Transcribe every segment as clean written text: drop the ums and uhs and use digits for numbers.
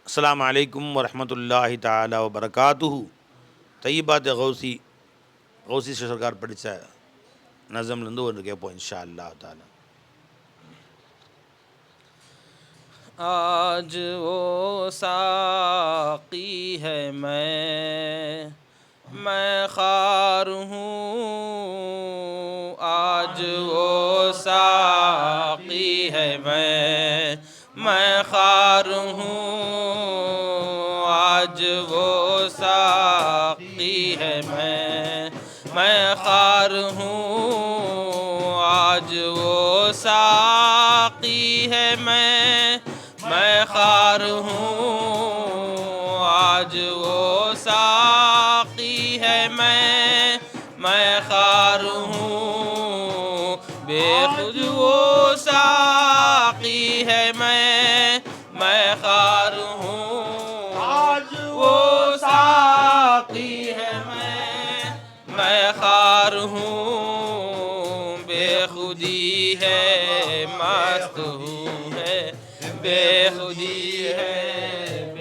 அஸ்ஸலாமு அலைக்கும் வரஹ்மத்துல்லாஹி தஆலா வ பரகாத்துஹு. தய்யிபாத் கௌசி சர்க்கார் படித்த நஸம்லேருந்து ஒன்று கேட்போம் இன்ஷா அல்லாஹ் தஆலா. आज वो साक़ी है मैं ख़ार हूँ, आज वो साक़ी है मैं ख़ार हूँ, आज वो साक़ी है मैं ख़ार हूँ, आज वो साक़ी है मैं ख़ार हूँ, आज वो साक़ी है मैं ख़ार हूँ, बेखुद वो साक़ी है मैं ख़ार हूँ, आज वो साक़ी है मैं ख़ार हूँ, बेखुदी है मस्त हूँ है बेखुदी है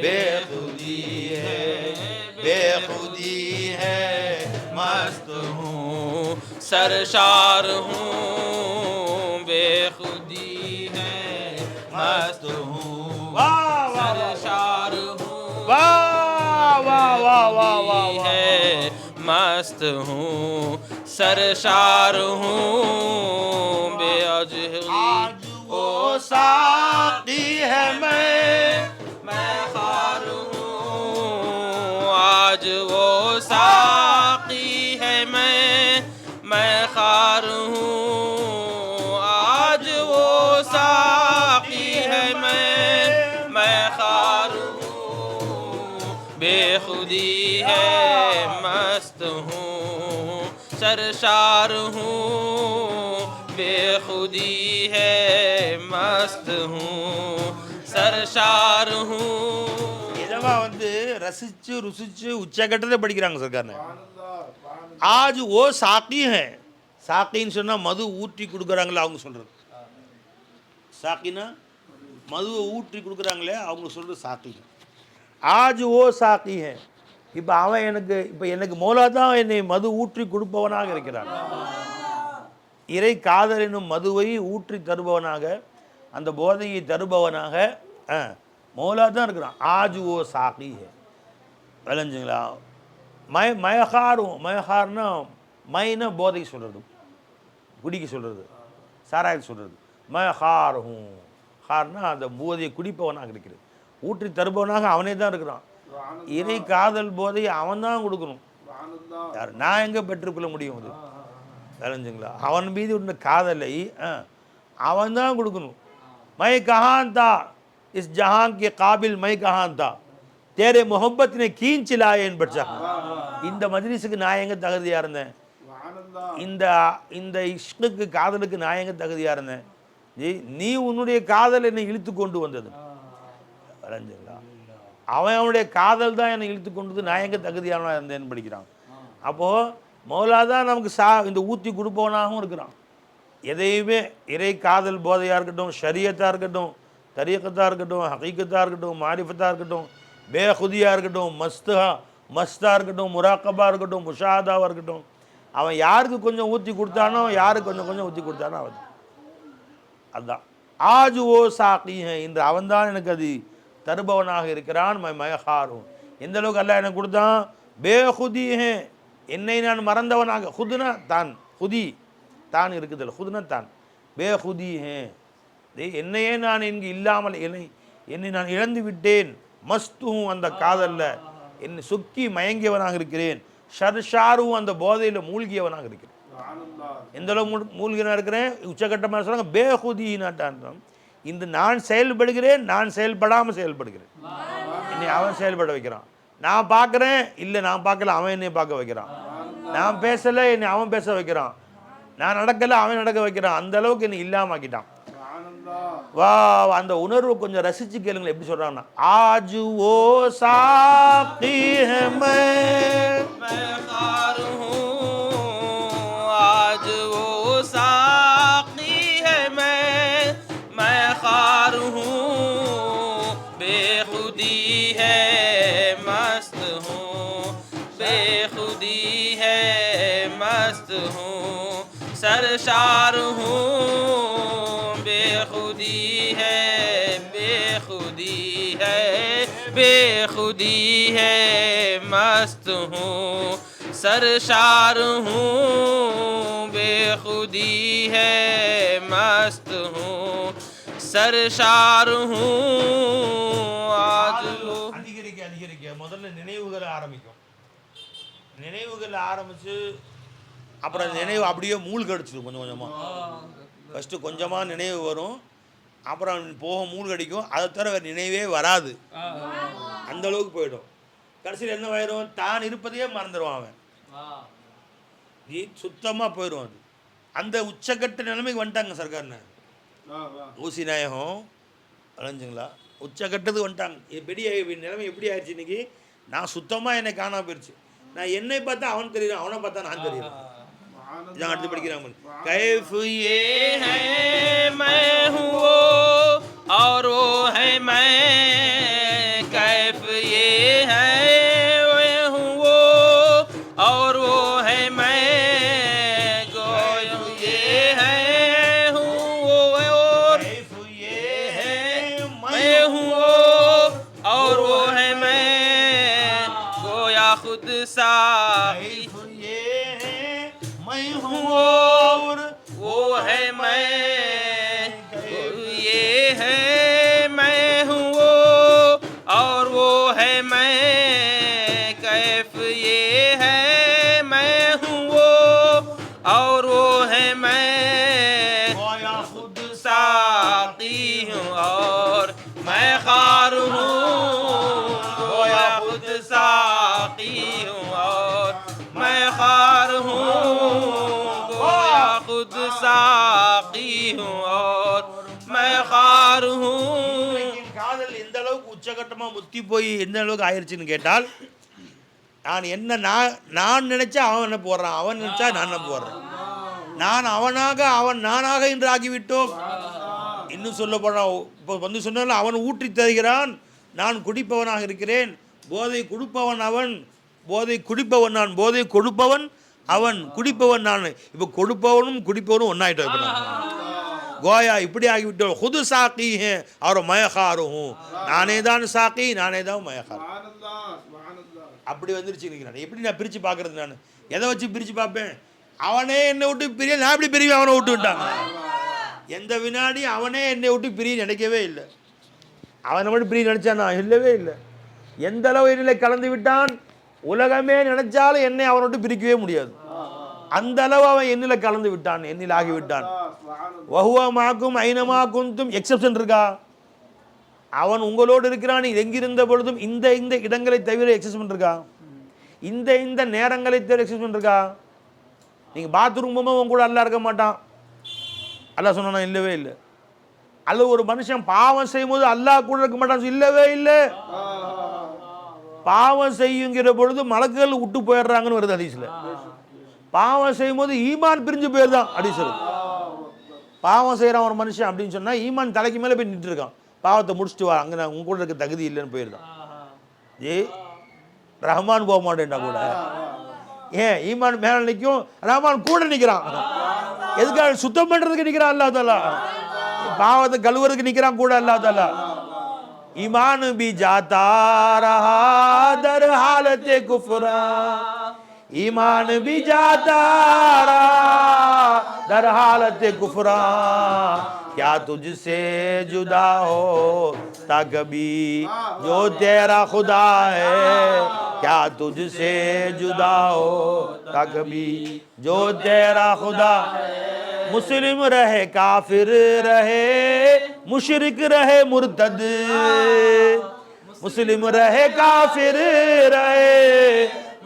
बेखुदी है बेखुदी है मस्त हूँ सरशार हूँ, बेखुदी है मस्त हूँ सरशार हूँ बेखुदी है मस्त हूँ सरशार हूँ, बेअजहरी ओ साक़ी है मैं ख़ार हूँ, आज वो साक़ी है मैं ख़ार हूँ, आज वो साक़ी है मैं ख़ार हूँ, बेखुदी है मस्त हूँ सरशार हूँ, बेखुदी है मस्त हूँ सरशार हूँ. இதெல்லாம் ரசித்து ருசித்து உச்சக்கட்டத்தை படிக்கிறாங்க சர்க்கார்னு. ஆஜ் ஓ சாக்கி ஹே, சாக்கின்னு சொன்னால் மது ஊற்றி கொடுக்குறாங்களே அவங்க சொல்கிறது. சாக்கினா மதுவை ஊற்றி கொடுக்குறாங்களே அவங்க சொல்கிறது சாக்கி. ஆஜ் ஓ சாக்கி ஹே, இப்போ அவன் எனக்கு மௌலா தான் என்னை மது ஊற்றி கொடுப்பவனாக இருக்கிறான். இறை காதல் என்னும் மதுவை ஊற்றி தருபவனாக, அந்த போதையை தருபவனாக மௌலா தான் இருக்கிறான். ஆஜ் ஓ சாக்கி ஹே, விளைஞ்சுங்களா? மயஹார்னா மைனா போதை சொல்கிறது, குடிக்க சொல்கிறது, சாராயத்தை சொல்கிறது. மயஹார் ஹார்னா அந்த போதையை குடிப்பவனாக இருக்கிறது, ஊற்றி தருபவனாக அவனே தான் இருக்கிறான். இறை காதல் போதையை அவன் தான் கொடுக்கணும். யார்? நான் எங்கே பெற்றுக்கொள்ள முடியும்? அது விளைஞ்சுங்களா? அவன் மீது உள்ள காதலை அவன் தான் கொடுக்கணும். மை கஹான் தா இஸ் ஜஹான் கே காபில் மை கஹான் தா தேரே முஹப்பத்தினை கீஞ்சிலாயேன்னு படிச்சாங்க. இந்த மஜ்லிஸுக்கு நான் எங்கே தகுதியாக இருந்தேன்? இந்த இஷ்குக்கு காதலுக்கு நான் எங்கே தகுதியாக இருந்தேன்? நீ உன்னுடைய காதல் என்னை இழுத்து கொண்டு வந்தது. விளைஞ்சுங்களா? அவனுடைய காதல் தான் என்னை இழுத்து கொண்டது, நான் எங்கே தகுதியானவனாக இருந்தேன்னு படிக்கிறான். அப்போது மௌலா தான் நமக்கு இந்த ஊற்றி கொடுப்பவனாகவும் இருக்கிறான். எதையுமே இறை காதல் போதையாக இருக்கட்டும், ஷரியத்தாக இருக்கட்டும், தரீக்கத்தாக இருக்கட்டும், ஹகீக்கத்தாக இருக்கட்டும், மாரிஃபத்தாக இருக்கட்டும், பேஹுதியாக இருக்கட்டும், மஸ்தாக இருக்கட்டும், முராக்கபாக இருக்கட்டும், முஷாதாவாக இருக்கட்டும், அவன் யாருக்கு கொஞ்சம் ஊற்றி கொடுத்தானோ, யாருக்கு கொஞ்சம் கொஞ்சம் ஊற்றி கொடுத்தானோ அவன் அதுதான். ஆஜ் ஓ சாக்கி ஹே, இன்று அவன்தான் எனக்கு அது தருபவனாக இருக்கிறான். மயஹாரும், எந்த அளவுக்கு அல்லாஹ் எனக்கு கொடுத்தான்? பேஹுதி ஹே, என்னை நான் மறந்தவனாக. ஹுதுனா தான், ஹுதி தான் இருக்குதில்ல, ஹுதுனா தான். பேஹுதி ஹே, என்னையே நான் இங்கு இல்லாமல் என்னை நான் இழந்து விட்டேன். மஸ்தும் அந்த காதல்ல என்னை சொக்கி மயங்கியவனாக இருக்கிறேன். ஷர்ஷாரும் அந்த போதையில் மூழ்கியவனாக இருக்கிறேன். எந்த அளவு மூழ்கினா இருக்கிறேன்? உச்சகட்டமாக சொல்கிறாங்க பேஹுதினாட்டான். இந்த நான் செயல்படுகிறேன், நான் செயல்படாமல் செயல்படுகிறேன். என்னை அவன் செயல்பட வைக்கிறான். நான் பார்க்குறேன், இல்லை நான் பார்க்கல, அவன் என்னை பார்க்க வைக்கிறான். நான் பேசலை, என்னை அவன் பேச வைக்கிறான். நான் நடக்கலை, அவன் நடக்க வைக்கிறான். அந்த அளவுக்கு என்னை இல்லாமல் ஆக்கிட்டான். வா, அந்த உணர்வு கொஞ்சம் ரசிச்சு கேளுங்களேன். எப்படி சொல்றாங்கன்னா, ஆஜ் ஓ சாக்கி ஹே मैं ख़ार हूँ, आज वो साक़ी है मैं ख़ार हूँ, बेखुद बेखुदी है मस्त हूँ, बेखुदी है मस्त हूँ, सरशार हूँ, बेखुदी है, बेखुदी है, बेखुदी है मस्त हूँ, सरशार हूँ, बेखुदी है मस्त हूँ, सरशार हूँ आज लो அதிகரிக்க அதிகரிக்க முதல்ல நினைவுகள் ஆரம்பிக்கும். நினைவுகள் ஆரம்பிச்சு அப்புறம் அந்த நினைவு அப்படியே மூழ்கடிச்சிடும் கொஞ்சம் கொஞ்சமாக. ஃபஸ்ட்டு கொஞ்சமாக நினைவு வரும், அப்புறம் போக மூழ்கடிக்கும். அதை தவிர வேறு நினைவே வராது, அந்த அளவுக்கு போயிடும். கடைசியில் என்ன ஆயிரும், தான் இருப்பதையே மறந்துடுவான் அவன். நீ சுத்தமாக போயிடும். அது அந்த உச்சக்கட்ட நிலைமைக்கு வந்துட்டாங்க சர்க்கார்னு. ஊசி நாயகம் அலைஞ்சுங்களா, உச்சக்கட்டத்துக்கு வந்துட்டாங்க. பெரிய நிலைமை எப்படி ஆயிடுச்சு இன்னைக்கு, நான் சுத்தமாக என்னை காணாம போயிடுச்சு. நான் என்னை பார்த்தா அவன் தெரியும், அவனை பார்த்தா நான் தெரியும். இதான் அடுத்து படிக்கிறாங்க. கைஃப் ये है मैं हूँ वो और वो है मैं, कैफ ये है मैं हूँ वो और वो है मैं, गोया ये है हूँ वो और கைஃப் ये है मैं हूँ वो और वो है मैं, गोया खुद सा கைஃப் ये है मैं हूँ और वो है मैं, ये है मैं हूँ वो और वो है मैं, कैफ ये है मैं हूँ वो और वो है मैं, गोया खुद साकी हूँ और मैं खार हूँ, गोया खुद साकी हूँ और मैं खार हूँ, गोया खुद साकी हूँ और मैं खार हूँ. என் காதல் எந்த அளவுக்கு உச்சகட்டமாக முத்தி போய் எந்த அளவுக்கு ஆயிடுச்சுன்னு கேட்டால், நான் நினைச்சா அவன் என்ன போடுறான், அவன் நினைச்சா நான் என்ன போடுறேன். நான் அவனாக அவன் நானாக என்று ஆகிவிட்டோம். இன்னும் சொல்ல போனால் இப்போ வந்து சொன்னாலும் அவன் ஊற்றி தருகிறான், நான் குடிப்பவனாக இருக்கிறேன். போதை கொடுப்பவன் அவன், போதை குடிப்பவன் நான், போதை கொடுப்பவன் அவன், குடிப்பவன் நான். இப்போ கொடுப்பவனும் குடிப்பவனும் ஒன்றாயிட்டோம். இப்போ கோயா இப்படி ஆகிவிட்டோம். ஹுது சாக்கி ஹே அவர் மயக்காரும், நானே தான் சாக்கி, நானே தான் மயக்கார். அப்படி வந்துருச்சு நினைக்கிறேன். எப்படி நான் பிரித்து பார்க்குறது, நான் எதை வச்சு பிரித்து பார்ப்பேன். அவனே என்னை விட்டு பிரிய, நான் எப்படி பிரிவேன், அவனை விட்டு விட்டாங்க. எந்த வினாடி அவனே என்னை விட்டு பிரிய நினைக்கவே இல்லை. அவனை மட்டும் பிரிய நினைச்சானா, இல்லவே இல்லை. எந்த அளவு என்னில் கலந்து விட்டான், உலகமே நினைச்சாலும் என்னை அவனை விட்டு பிரிக்கவே முடியாது. அந்த அளவு அவன் என்னில் கலந்து விட்டான், என்னில் ஆகிவிட்டான். வஹுவ மாக்கும் ஐனமா குந்தும், எக்ஸப்ஷன் இருக்கா? அவன் உங்களோடு இருக்கிறான் எங்கிருந்த பொழுதும், இந்த இந்த இடங்களை தவிர எக்ஸப்ஷன் இருக்கா? இந்த நேரங்களை தவிர எக்ஸப்ஷன் இருக்கா? நீங்கள் பாத்ரூம் போகும்போது உங்க கூட அல்லா இருக்க மாட்டான், அல்லா சொன்னா இல்லவே இல்லை. அல்ல ஒரு மனுஷன் பாவம் செய்யும் போது அல்லாஹ் கூட இருக்க மாட்டான், இல்லவே இல்லை. பாவம் செய்யுங்கிற பொழுது மலக்குகள் விட்டு போயிடுறாங்கன்னு வருது ஹதீஸ்ல. பாவம் செய்யும் போது ஈமான் பிரிஞ்சு போயிருதான் ஹதீஸ்ல. பாவம் செய்கிறான் ஒரு மனுஷன் அப்படின்னு சொன்னால் ஈமான் தலைக்கு மேலே போய் நின்று இருக்கான். பாவத்தை முடிச்சுட்டு வா, அங்கே நான் உங்க கூட இருக்க தகுதி இல்லைன்னு போயிருந்தான். ரஹ்மான் போக மாட்டேன்டா கூட. ஏன் ஈமான் மேலே நிற்கும், ரஹ்மான் கூட நிற்கிறான். எதுக்காக? சுத்தம் பண்ணுறதுக்கு நிற்கிறான் அல்லாஹ் தஆலா. பாவத்தை கழுவுறதுக்கு நிற்கிறான் கூட அல்லாஹ் தஆலா. ईमान भी जाता रहा दर हालत कुफरा, ईमान भी जाता रहा दर हालत कुफरा, क्या तुझसे जुदा हो ता कभी जो तेरा खुदा है, क्या तुझसे जुदा हो ता कभी जो तेरा खुदा. मुस्लिम रहे काफिर रहे मुशरिक रहे मुर्तद, मुस्लिम रहे काफिर रहे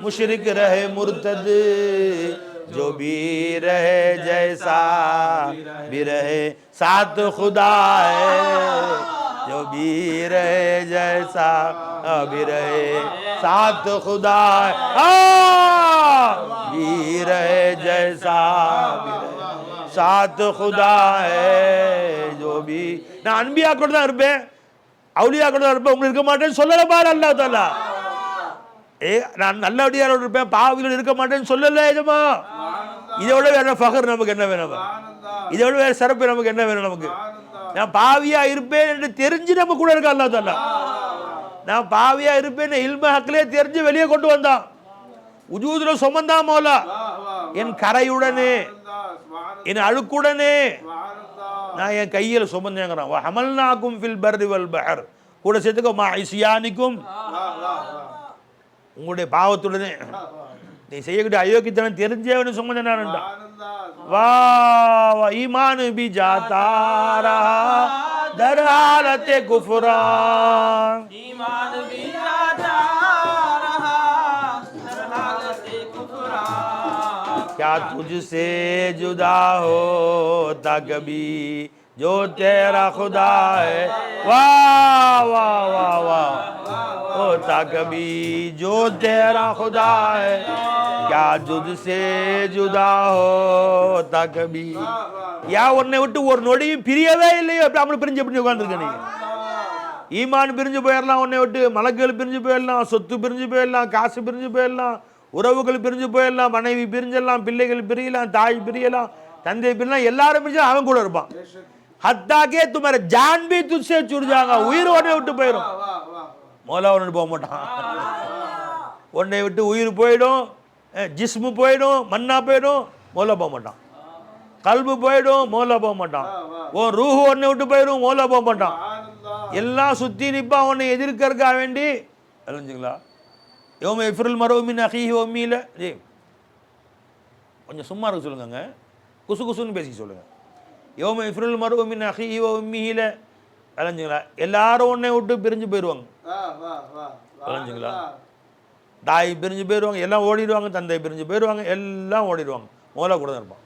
मुशरिक रहे मुर्तद, जो भी रहे जैसा भी रहे साथ खुदा है, जो भी रहे जैसा भी रहे साथ खुदा है, भी रहे जैसा भी रहे साथ खुदा है, जो भी. நான் அன்பியா கூட தான் இருப்பேன், அவுலியாக்களோட இருப்பேன் உங்களுக்கு இருக்க மாட்டேன்னு சொல்லலை பாரு அல்லாஹ் தஆலா. நான் நல்லபடியாரோட இருப்பேன் பாவிகளோட இருக்க மாட்டேன்னு சொல்லலை எஜமா. இதை விட வேற ஃபகர் நமக்கு என்ன வேணும்? இதை விட வேற சிறப்பு நமக்கு என்ன வேணும்? நமக்கு நான் பாவியா இருப்பேன் என்று தெரிஞ்சு நம்ம கூட இருக்க அல்லாஹ் தஆலா. நான் பாவியா இருப்பேன் இல்ம ஹக்லே தெரிஞ்சு வெளியே கொண்டு வந்தான். உஜூதுல சுமந்தா மௌலா என் கரையுடனே என் அழுக்குடனே நான் என் கையில் சுமந்தேங்கிறான். ஹமல்னாக்கும் ஃபில் பர்ரி வல் பஹர் கூட சேர்த்துக்கோ மா இஸ்யானிக்கும் உங்களுடைய பாவத்துடனே நீ செய்யக்கூடிய அயோக்கியத்தனம் தெரிஞ்சவனு சுமந்தேன்டா. வா ஈமான் பி ஜாதாரா दरहालते कुफरान ईमान भी जाता रहा दरहालते कुफरान क्या तुझसे जुदा होता कभी जो तेरा खुदा है वाह वाह वाह वाह होता कभी जो तेरा खुदा है क्या तुझसे जुदा होता कभी யா உன்னை விட்டு ஒரு நொடியும் பிரியவே இல்லையோ அப்படி அவனை பிரிஞ்சு எப்படி உட்காந்துருக்க நீ? ஈமான் பிரிஞ்சு போயிடலாம், உன்னை விட்டு மலக்குகள் பிரிஞ்சு போயிடலாம், சொத்து பிரிஞ்சு போயிடலாம், காசு பிரிஞ்சு போயிடலாம், உறவுகள் பிரிஞ்சு போயிடலாம், மனைவி பிரிஞ்சிடலாம், பிள்ளைகள் பிரியலாம், தாய் பிரியலாம், தந்தை பிரியலாம், எல்லாரும் பிரிஞ்சு அவன் கூட இருப்பான். ஹத்தாக்கே துமார ஜான் பி துஸ்ஸே छूट जाएगा உயிர் உன்னை விட்டு போயிடும். மௌலா உன்னை போக மாட்டான். உன்னை விட்டு உயிர் போயிடும், ஜிஸ்மு போயிடும், மண்ணா போயிடும், மௌலா போக மாட்டான். கல்பு போயிடும், மௌலா போக மாட்டான். உன் ரூஹு ஒன்னை விட்டு போயிடும், மௌலா போக மாட்டான். எல்லாம் சுற்றி நிற்பா உன்னை எதிர்க்கறக்கா வேண்டி. தெரிஞ்சுங்களா? யோம இஃப்ருல் மரூமின் அஹீஹி உம்மியில ஜி கொஞ்சம் சும்மா இருக்க சொல்லுங்க, குசு குசுன்னு பேசி சொல்லுங்க. யோம இஃப்ருல் மரூமின் அஹீஹி உம்மியில தெரிஞ்சுங்களா? எல்லாரும் உன்னை விட்டு பிரிஞ்சு போயிடுவாங்க. தெரிஞ்சுங்களா? தாய் பிரிஞ்சு போயிடுவாங்க, எல்லாம் ஓடிடுவாங்க, தந்தை பிரிஞ்சு போயிடுவாங்க, எல்லாம் ஓடிடுவாங்க, மௌலா கூட தான் இருப்பான்.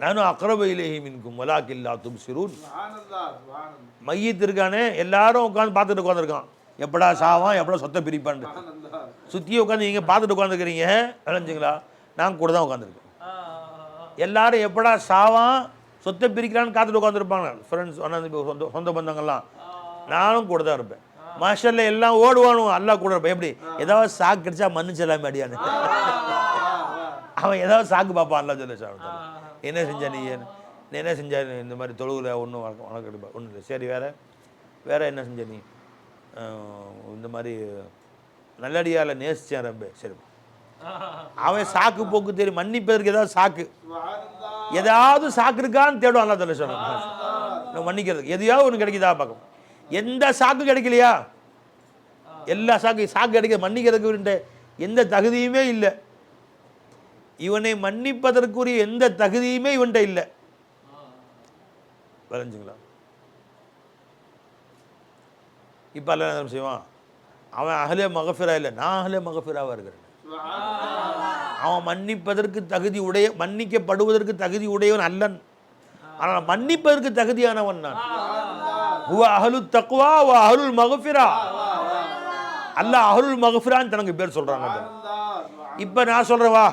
நானும் அக்ரபு இலைஹி மின்கும் வலாக்கின் லா துப்சிரூன். மையத்து இருக்கானே எல்லாரும் உட்காந்து பார்த்துட்டு உட்காந்துருக்கான், எப்படா சாவான், எப்படா சொத்தை பிரிப்பான்னு சுற்றி உட்காந்து நீங்கள் பார்த்துட்டு உட்காந்துருக்கிறீங்க. விளைஞ்சுங்களா? நான் கூட தான் உட்காந்துருக்கேன். எல்லாரும் எப்படா சாவான் சொத்தை பிரிக்கிறான்னு காத்துட்டு உட்காந்துருப்பாங்க ஃப்ரெண்ட்ஸ், சொந்த பந்தங்கள்லாம். நானும் கூட தான் இருப்பேன். மாஷல்ல எல்லாம் ஓடுவானும், அல்லா கூட இருப்பேன். எப்படி ஏதாவது சாக்கு கிடைச்சா மன்னிச்சலாமே அடியான்னு அவன் ஏதாவது சாக்கு பார்ப்பான். அல்லா சொல்ல என்ன செஞ்சா நீ என்ன செஞ்சா இந்த மாதிரி தொழுவில் ஒன்றும் உனக்கு கிடைப்பா ஒன்றும் இல்லை. சரி வேற என்ன செஞ்ச நீ? இந்த மாதிரி நல்லடியால் நேசிச்சேன் ரொம்ப. சரி அவன் சாக்கு போக்கு தெரியும், மன்னிப்பதற்கு ஏதாவது சாக்கு இருக்கான்னு தேடும். அல்லா சொல்ல சொல்ல மன்னிக்கிறதுக்கு எதையாவது ஒன்று கிடைக்குதா பார்க்கணும். எந்த சாக்கு கிடைக்கலையா? எல்லா சாக்கு கிடைக்க மன்னிக்கிறதுக்கு எந்த தகுதியுமே இல்லை. இவனை மன்னிப்பதற்குரிய எந்த தகுதியுமே இவன்கிட்ட இல்லை. வரைஞ்சுங்களா? இப்போ அல்ல செய்வான், அவன் அஹ்லே மகஃபிரா இல்லை, நான் அஹ்லே மகஃபிராவாக இருக்கிறேன். அவன் மன்னிப்பதற்கு தகுதி உடைய, மன்னிக்கப்படுவதற்கு தகுதி உடையவன் அல்லன், ஆனால் மன்னிப்பதற்கு தகுதியானவன் நான். ஹுவ அஹ்லுத் தக்வா வ அஹ்லுல் மக்ஃபிரா. அல்லாஹ் அஹ்லுல் மக்ஃபிரான்னு தனக்கு பேர் சொல்றாங்க. இப்போ நான் சொல்றேன், வா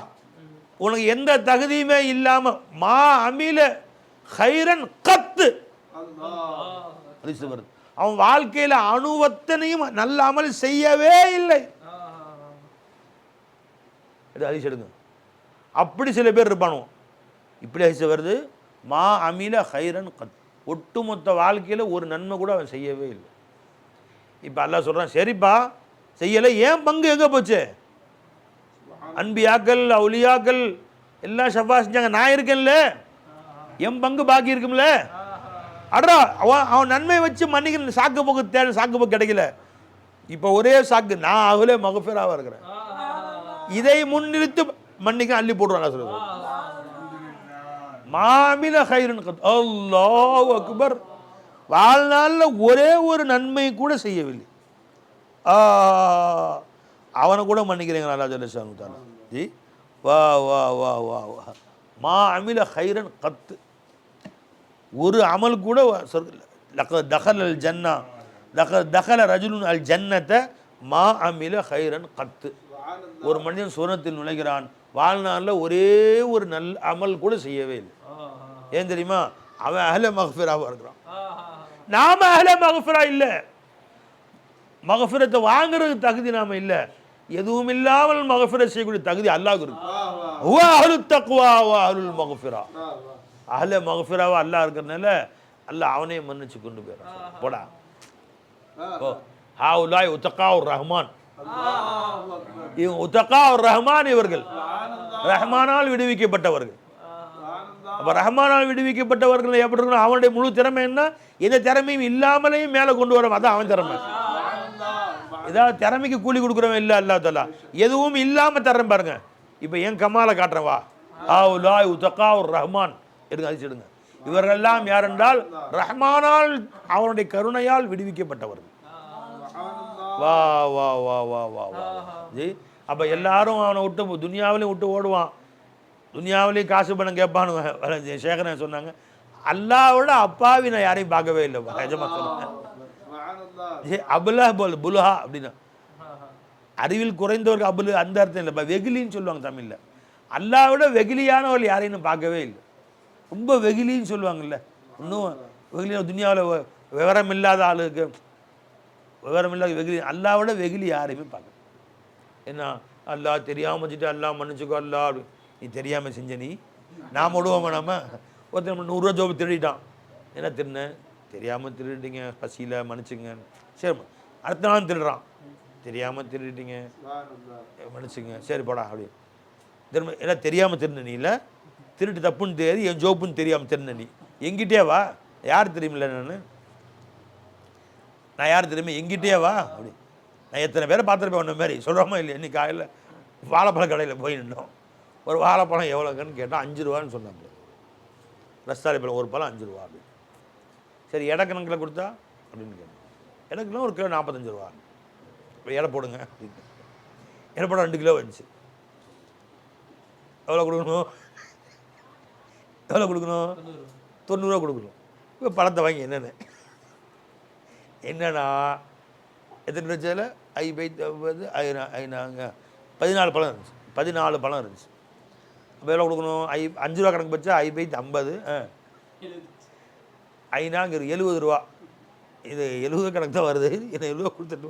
உனக்கு எந்த தகுதியுமே இல்லாம மா அமில ஹைரன் கத்து வருது. அவன் வாழ்க்கையில அணுவத்தனையும் நல்ல அமல் செய்யவே இல்லை. ஹதீஸ் எடுங்க. அப்படி சில பேர் இருப்பானோ. இப்படி ஹதீஸ் வருது, மா அமில ஹைரன் கத், ஒட்டுமொத்த வாழ்க்கையில் ஒரு நன்மை கூட அவன் செய்யவே இல்லை. இப்போ அல்லாஹ் சொல்கிறான், சரிப்பா செய்யலை, ஏன் பங்கு எங்கே போச்சு? அன்பியாக்கள் அவுலியாக்கள் எல்லாம் ஷஃபா செஞ்சாங்க, நான் இருக்கேன்ல, என் பங்கு பாக்கி இருக்கும்ல. அட்ரா அவன் நன்மை வச்சு மன்னிக்க சாக்கு போக்கு தேட, சாக்கு போக்கு கிடைக்கல. இப்போ ஒரே சாக்கு, நான் அஹ்லே மக்ஃபிராவாக இருக்கிறேன், இதை முன்னிறுத்து மன்னிக்க அள்ளி போடுவாங்க. சொல்லுங்க மாமில ஹைரன் கத். அல்லாஹு அக்பர். வாழ்நாளில் ஒரே ஒரு நன்மை கூட செய்யவில்லை, அவனை கூட மன்னிக்கிறீங்க. அல்லா ஜல்லஷானு தஆலா ஜி வா வா வா வா வா மா அமில ஹைரன் கத்து, ஒரு அமல் கூட தகல் அல் ஜன்னா தகல ரஜுலுன் அல் ஜன்னத்தை மா அமில ஹைரன் கத்து. ஒரு மனிதன் சுவனத்தில் நுழைகிறான், வாழ்நாளில் ஒரே ஒரு நல்ல அமல் கூட செய்யவே இல்லை. ஏன் தெரியுமா? அவன் அஹ்ல மக்ஃபிராவா இருக்கிறான். நாம அஹ்ல மக்ஃபிரா இல்லை, மகஃபிரத்தை வாங்குறதுக்கு தகுதி நாம இல்லை. எதுவும் இல்லாமல் மகஃபிரத் செய்யக்கூடிய தகுதி அல்லாஹ்வுக்கு இருக்கு. ஹுவ அஹ்லுத் தக்வா வ அஹ்லுல் மக்ஃபிரா. அஹ்ல மக்ஃபிராவா அல்லாஹ் இருக்கிறனால அல்லாஹ் அவனே மன்னிச்சு கொண்டு போயிடுறான். போடா ஓ ஹாவுலாய் உத்தகாவுர் ரஹ்மான். இவங்க உத்தகாவுர் ரஹ்மான், இவர்கள் ரஹ்மானால் விடுவிக்கப்பட்டவர்கள். அப்போ ரஹ்மானால் விடுவிக்கப்பட்டவர்கள் எப்படி இருக்கணும்? அவனுடைய முழு திறமை என்ன? எந்த திறமையும் இல்லாமலேயும் மேலே கொண்டு வரும், அதான் அவன் திறமை. ஏதாவது திறமைக்கு கூலி கொடுக்குறவன் இல்லை அல்லாஹ் தஆலா. எதுவும் இல்லாமல் தர்றேன் பாருங்க. இப்போ என் கமாலை காட்டுறேன் வா. ஹாவுலாய் உத்தகாவுர் ரஹ்மான் எடுங்க, அதிச்சிடுங்க. இவர்களெல்லாம் யார் என்றால் ரஹ்மானால் அவனுடைய கருணையால் விடுவிக்கப்பட்டவர்கள். வா வா வா வா வா வா ஜி. அப்போ எல்லாரும் அவனை விட்டு துனியாவிலையும் விட்டு ஓடுவான், துனியாவிலையும் காசு பணம் கேட்பான்னு சேகரன் சொன்னாங்க. அல்லாவோட அப்பாவி நான் யாரையும் பார்க்கவே இல்லை. நிஜமா சொன்னேன். அபுலா போல் புலுஹா அப்படின்னா அறிவில் குறைந்தவர்கள் அபுலு, அந்த அர்த்தம் இல்லைப்பா, வெகுலின்னு சொல்லுவாங்க தமிழில். அல்லாவோட வெகுலியானவர்கள் யாரையும் பார்க்கவே இல்லை. ரொம்ப வெகுலின்னு சொல்லுவாங்கல்ல, இன்னும் வெகுலியான துனியாவில் விவரம் இல்லாத ஆளுக்கு விவரம் இல்லாத வெகுலி. அல்லாவோட வெகுலி யாரையுமே பார்க்க. என்ன அல்லாஹ் தெரியாமல் வச்சுட்டு அல்லாஹ் மன்னிச்சுக்கோ அல்லா, நீ தெரியாமல் செஞ்ச நீ நாம் விடுவோமா? நம்ம ஒருத்தர் 100 ரூபா ஜோபு திருடிட்டான். என்ன திருடினேன்? தெரியாமல் திருடிட்டீங்க, பசியில் மன்னிச்சுங்க. சரி, அடுத்த நாள் திருடுறான், தெரியாமல் திருடிட்டீங்க மன்னிச்சுங்க, சரி போடா அப்படி. திரும்ப என்ன தெரியாமல் திருந்த நீ இல்லை, திருட்டு தப்புன்னு தெரியாது, என் ஜோப்புன்னு தெரியாமல் திருந்த நீ. எங்கிட்டே வா, யார் தெரியுமில்ல நான் யார் தெரியுமா, எங்கிட்டே வா அப்படி. நான் எத்தனை பேரை பார்த்துருப்பேன் உன்ன மாதிரி, சொல்கிறோமா இல்லை? இன்னைக்கு காலையில் வாழைப்பழ கடையில் போய் நின்றோம். ஒரு வாழைப்பழம் எவ்வளோக்குன்னு கேட்டால் 5 ரூபான்னு சொன்னாங்க. ரஸ்தாலி பழம் ஒரு பழம் 5 ரூபா அப்படி. சரி இடக்கணக்கில் கொடுத்தா அப்படின்னு கேட்டேன். இடக்கெல்லாம் ஒரு கிலோ 45 ரூபா. இப்போ எடை போடுங்க அப்படின்னு. எடை போட 2 கிலோ வந்துச்சு. எவ்வளோ கொடுக்கணும்? எவ்வளோ கொடுக்கணும்? 90 ரூபா கொடுக்கணும். இப்போ பழத்தை வாங்கி என்னென்ன எத்தனை லட்சத்தில் 14 பழம் இருந்துச்சு. 14 பழம் இருந்துச்சு. அப்போ எவ்வளோ கொடுக்கணும்? 5 ரூபா கணக்கு வச்சா 50 ஐநாங்க 70 ரூபா. இது 70 கணக்கு தான் வருது. என்ன 70 ரூபா கொடுத்துட்டு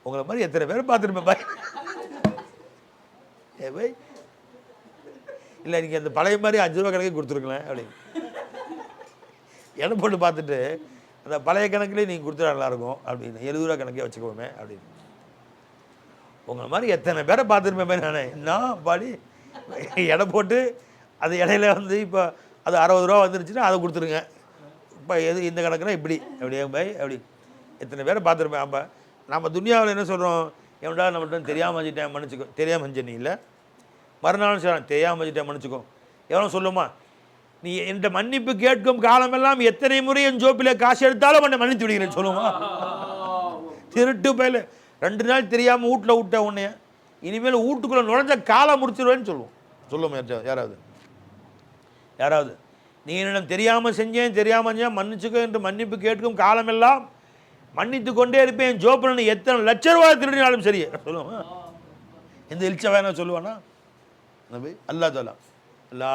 உங்களை மாதிரி எத்தனை பேர் பார்த்துருப்பேன் பாய். ஏ பாய் இல்லை, நீங்கள் அந்த பழைய மாதிரி 5 ரூபா கணக்கே கொடுத்துருக்கலாம் அப்படின்னு எடை போட்டு பார்த்துட்டு அந்த பழைய கணக்குலேயே நீங்கள் கொடுத்துட்டா நல்லாயிருக்கும் அப்படின்னு 70 ரூபா கணக்கே வச்சுக்கோமே அப்படின்னு. உங்களை மாதிரி எத்தனை பேரை பார்த்துருப்பேன் நான். என்ன பாடி எடை போட்டு அது இடையில இப்போ அது 60 ரூபா வந்துருச்சுன்னா அதை கொடுத்துருங்க. இப்போ எது இந்த கணக்குனா இப்படி அப்படியே பாய் அப்படி எத்தனை பேரை பார்த்துருப்பேன். அப்போ நம்ம துனியாவில் என்ன சொல்கிறோம்? எவன்டா நம்மகிட்ட தெரியாமல் வச்சுட்டேன் மன்னிச்சிக்கோ, தெரியாமல் செஞ்ச நீ இல்லை. மறுநாள் சொல்கிறான் தெரியாமல் வச்சுட்டேன் மன்னிச்சிக்கோ. எவனோ சொல்லுமா, நீ என்கிட்ட மன்னிப்பு கேட்கும் காலமெல்லாம் எத்தனை முறை என் ஜோப்பில் காசு எடுத்தாலும் உன்னை மன்னித்து விடுகிறேன்னு சொல்லுமா? திருட்டு பயில 2 நாள் தெரியாமல் வீட்டில் விட்ட உன்னைய இனிமேல் வீட்டுக்குள்ளே நுழைஞ்ச காலை முடிச்சிருவேன்னு சொல்லுவோம் யாராவது நீ என்னிடம் தெரியாமல் செஞ்சேன் மன்னிச்சுக்கோ என்று மன்னிப்பு கேட்கும் காலமெல்லாம் மன்னித்து கொண்டே இருப்பேன். என் ஜோப்பில் எத்தனை லட்ச ரூபாய் திருடினாலும் சரி சொல்லுவான். எந்த இழிச்ச வேணா சொல்லுவானா? அல்லா தாலா அல்லா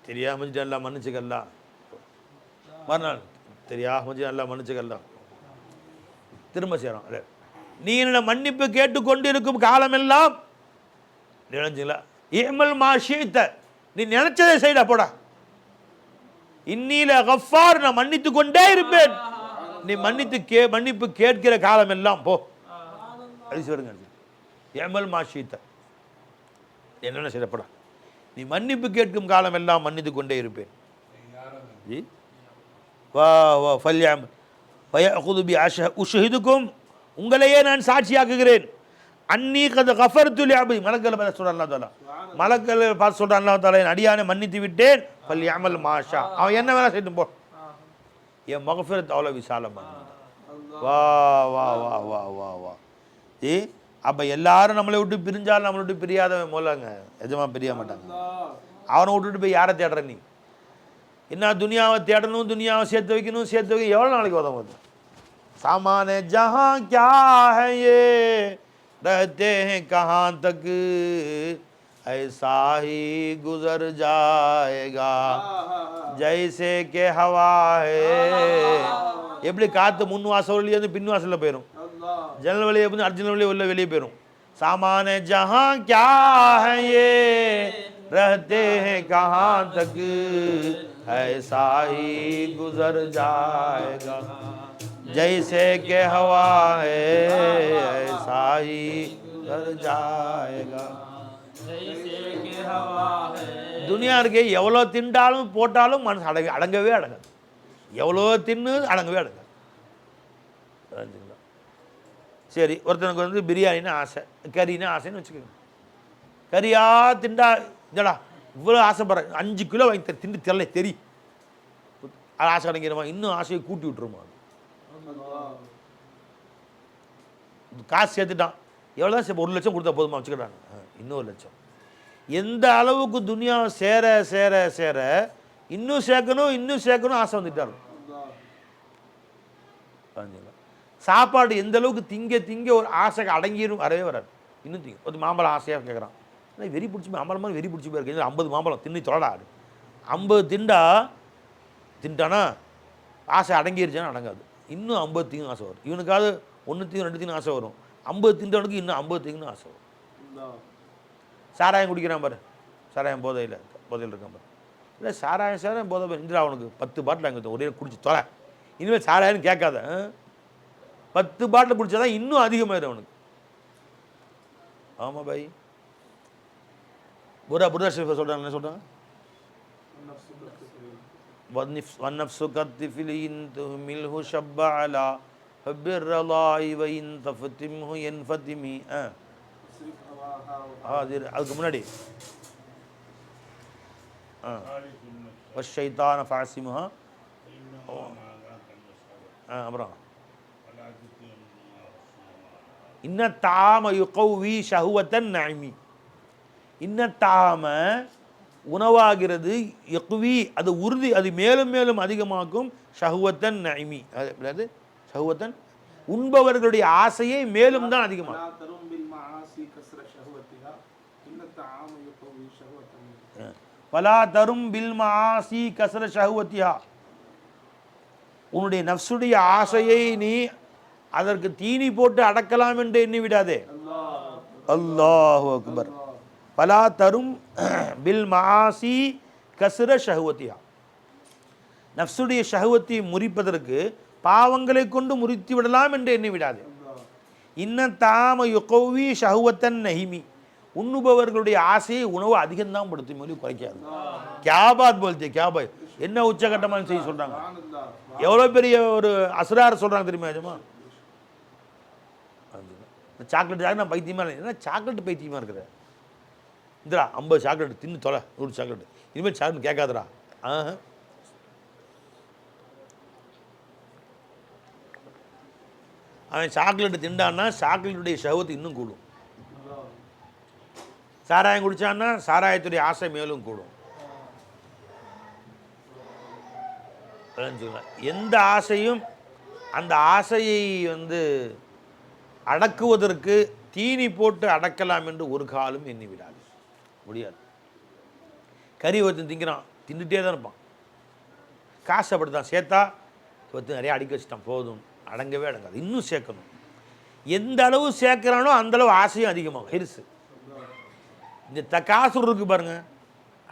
தெரியாமல் அல்லா மன்னிச்சுக்கல்லா. மறுநாள் தெரியாமல் அல்லா மன்னிச்சுக்கல்லா. திரும்ப செய்கிறான். நீ என்ன மன்னிப்பு கேட்டு கொண்டு இருக்கும் காலமெல்லாம் நினைச்சுங்களா ஏமல் மாஷீத்த, நீ நினைச்சதை செய்டா போடா. இன்னில கஃபார், நான் மன்னித்து கொண்டே இருப்பேன். நீ மன்னிப்பு கேட்கிற காலம் எல்லாம் போ. அது சொல்லுங்க ஏமல் மாஷீத்த, என்னென்ன செய்யப்படா, நீ மன்னிப்பு கேட்கும் காலம் எல்லாம் மன்னித்து கொண்டே இருப்பேன். ஜி வா வா ஃபல்யாம் ஃபயஅகுது பி உஷ்ஹிதுக்கும், உங்களையே நான் சாட்சியாக்குகிறேன். அன்னி கத் கஃபர்து லி அப்தி, மலக்கள் பார்த்து சொல்றான் அல்லாஹ் தஆலா, மலக்கள் பார்த்து சொல்றான் அல்லாஹ் தஆலா, என் அடியானை மன்னித்து விட்டேன். ஃபல்யஅமல் மாஷா, அவன் என்ன வேணா செய்யட்டும் போ. என் மக்ஃபிரத் அவ்வளோ விசாலமா. வா வா வா வா வா வா ஜி. அப்போ எல்லாரும் நம்மளை விட்டு பிரிஞ்சாலும் நம்மளை விட்டு பிரியாதவன் போலாங்க, எஜமா பிரிய மாட்டாங்க. அவனை விட்டுட்டு போய் யாரை தேடுற நீ? என்ன துனியாவை தேடணும், துனியாவை சேர்த்து வைக்கணும். எவ்வளோ நாளைக்கு உதவும்? सामाने जहाँ क्या है ये रहते हैं कहाँ तक, ऐसा ही गुजर जाएगा जैसे के हवा है எப்படி காற்று முன் வாசல் வழியே வந்து பின் வாசலில் போயிடும், ஜன்னல் வழியே வந்து அர்ஜுனல் வழியே உள்ள வெளியே போயிடும். सामान जहां क्या है ये रहते हैं कहाँ तक ऐसा ही गुजर जाएगा जैसे के हवा है ऐसा ही गुजर जाएगा. துனியா இருக்கே எவ்வளோ திண்டாலும் போட்டாலும் மனசு அடங்கவே அடங்காது. எவ்வளோ தின்னு அடங்கவே அடங்காது. சரி, ஒருத்தனுக்கு வந்து பிரியாணின்னு ஆசை, கறின்னு ஆசைன்னு வச்சுக்கோங்க. கறியா திண்டா இதடா இவ்வளோ ஆசைப்படுறேன், 5 கிலோ வாங்கி திண்டு தெரியல தெரி அது ஆசை அடங்கிடுமா, இன்னும் ஆசையை கூட்டி விட்டுருமா. காசு சேர்த்துட்டான், எவ்வளோ தான் 1 லட்சம் கொடுத்தா போதுமா வச்சுக்கிட்டாங்க, இன்னும் 1 லட்சம். எந்த அளவுக்கு துனியா சேர சேர சேர இன்னும் சேர்க்கணும் ஆசை வந்துட்டாரு. சாப்பாடு எந்த அளவுக்கு திங்க ஒரு ஆசை அடங்கிடும் வரவே வராது. இன்னும் திங்க ஒரு மாம்பழம் ஆசையாக கேட்குறான், வெறி பிடிச்சி மாம்பழம் மாதிரி வெறி பிடிச்சி போயிருக்கு, 50 மாம்பழம் தின்னு தொடாது. 50 திண்டானா ஆசை அடங்கிருச்சானா அடங்காது, இன்னும் 50 திங்க ஆசை வரும். இவனுக்காவது 1 திங்க 2 திங்க ஆசை வரும், 50 திண்டவனுக்கு இன்னும் 50 திங்கன்னு ஆசை வரும். சாராயம் குடிக்கிறான் பாரு, சாராயம் போதையில் இருக்கான் பாரு, இல்லை சாராயம் போதை இந்திரா அவனுக்கு 10 பாட்டில் அங்கே ஒரே குடிச்சு தொலை, இனிமேல் சாராயம்னு கேட்காத. 10 பாட்டில் குடிச்சாதான் இன்னும் அதிகமாயிடும் அவனுக்கு. ஆமாம் பாய், புரா ஷெரீஃப் சொல்கிறாங்க, என்ன சொல்கிறாங்க, والنفس كالطفل إن تهمله شب على حب الرضاع وإن تفتمه ينفتم. அதுக்கு முன்னாடி والشيطان فاعصمها அப்புறம் இன்ன தாம யுகௌவி ஷஹுவத்தன் நைமி. இன்ன தாம உணவாகிறது, யக்வி அது உறுதி, அது மேலும் மேலும் அதிகமாக்கும், ஷஹுவத்தன் நைமி அது ஷஹுவத்தன் உண்பவர்களுடைய ஆசையை மேலும் தான் அதிகமாகும். வலா தரும் பில் மாசி கஸ்ர ஷஹுவத்திஹா, உன்னுடைய நஃப்ஸுடைய ஆசையை நீ அதற்கு தீனி போட்டு அடக்கலாம் என்று எண்ணி விடாதே. அல்லாஹு அக்பர். பலா தரும் பில் மாசி கஸ்ர ஷஹுவத்திஹா, நஃப்ஸுடைய ஷஹுவத்தை முறிப்பதற்கு பாவங்களை கொண்டு முறித்து விடலாம் என்று எண்ணி விடாதே. இன்ன தாம யுகௌவி ஷஹுவத்தன் நஹிமி, உண்ணுபவர்களுடைய ஆசையை உணவு அதிகம்தான் படுத்தும், மொழி குறைக்காது. கியாபாத் போல்தே கியாபாய், என்ன உச்சகட்டமான செய்ய சொல்கிறாங்க, எவ்வளோ பெரிய ஒரு அஸ்ரார் சொல்கிறாங்க தெரியுமா ஏஜமா. சாக்லேட் நான் பைத்தியமாக இல்லை, என்ன சாக்லேட் பைத்தியமாக இருக்கிற இந்திரா, 50 சாக்லேட் தின்னு தொலை, 100 சாக்லேட், இனிமேல் சாக்லேட் கேட்காதரா. அவன் சாக்லேட்டு திண்டான்னா சாக்லேட்டுடைய ஷஹவத்து இன்னும் கூடும். சாராயம் குடித்தான்னா சாராயத்துடைய ஆசை மேலும் கூடும். எந்த ஆசையும் அந்த ஆசையை வந்து அடக்குவதற்கு தீனி போட்டு அடக்கலாம் என்று ஒரு காலம் எண்ணி விடாது, முடியாது. கறி ஒருத்தன் திங்கிறான், தின்னுட்டே தான் இருப்பான், காசு அப்படி தான் சேர்த்தா ஒருத்தன் நிறைய அடிக்க வச்சுட்டான், போதும், அடங்கவே அடங்காது, இன்னும் சேர்க்கணும். எந்த அளவு சேர்க்குறானோ அந்தளவு ஆசையும் அதிகமாகும், ஹிர்ஸு. இந்த தக்காசுர் இருக்கு பாருங்க,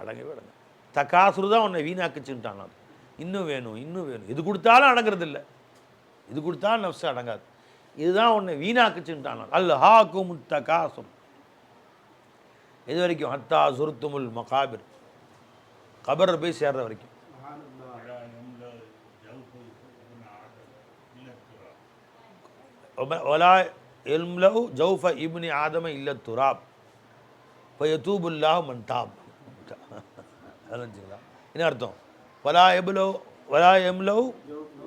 அடங்கவே அடங்க. தக்காசுர் தான் உன்னை வீணாக்குச்சுட்டான், அது இன்னும் வேணும் இன்னும் வேணும், இது கொடுத்தாலும் அடங்கிறது இல்லை, இது கொடுத்தாலும் நஃப்ஸு அடங்காது, இதுதான் உன்னை வீணாக்குச்சுட்டான். அல்ஹாக்கும் தக்காசுர், இது வரைக்கும் ஹத்தா சுருத்துமுல் மகாபிர், கபரை போய் சேர்ற வரைக்கும். வலா எல்ம்லவு ஜௌஃப இப்னி ஆதம இல்ல துராப் ஃபயதூபுல்லாஹு மன் தாப். என்ன அர்த்தம்? வலா எம்லவு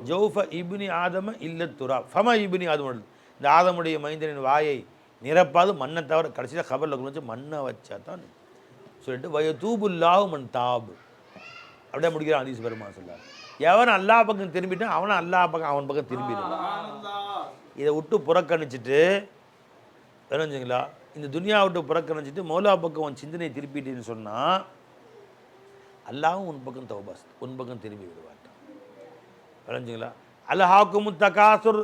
ஜௌஃப இப்னி ஆதம இல்ல துராப் ஃபம இப்னி ஆதம், இந்த ஆதமுடைய மைந்தனின் வாயை நிரப்பாது மண்ணை தவிர. கடைசியில் கபரில் கொண்டு வச்சு மண்ணை வச்சா தான் சொல்லிட்டு வயதூபுல்லாஹு மன் தாப் அப்படியே முடிக்கிறான் ஹதீஸ் பெருமான் சொல்லார். எவன் அல்லா பக்கம் திரும்பிட்டான் அவனும் அல்லா பக்கம் அவன் பக்கம் திரும்பிடுவான். இதை விட்டு புறக்கணிச்சிட்டு தெரிஞ்சுங்களா இந்த துனியா விட்டு புறக்கணிச்சிட்டு மௌலா பக்கம் உன் சிந்தனையை திருப்பிட்டேன்னு சொன்னால் அல்லாவும் உன் பக்கம் தௌபாஸ் உன் பக்கம் திரும்பி விடுவாட்டான். விளைஞ்சுங்களா? அல்ஹாக்கும் தகாசுர்,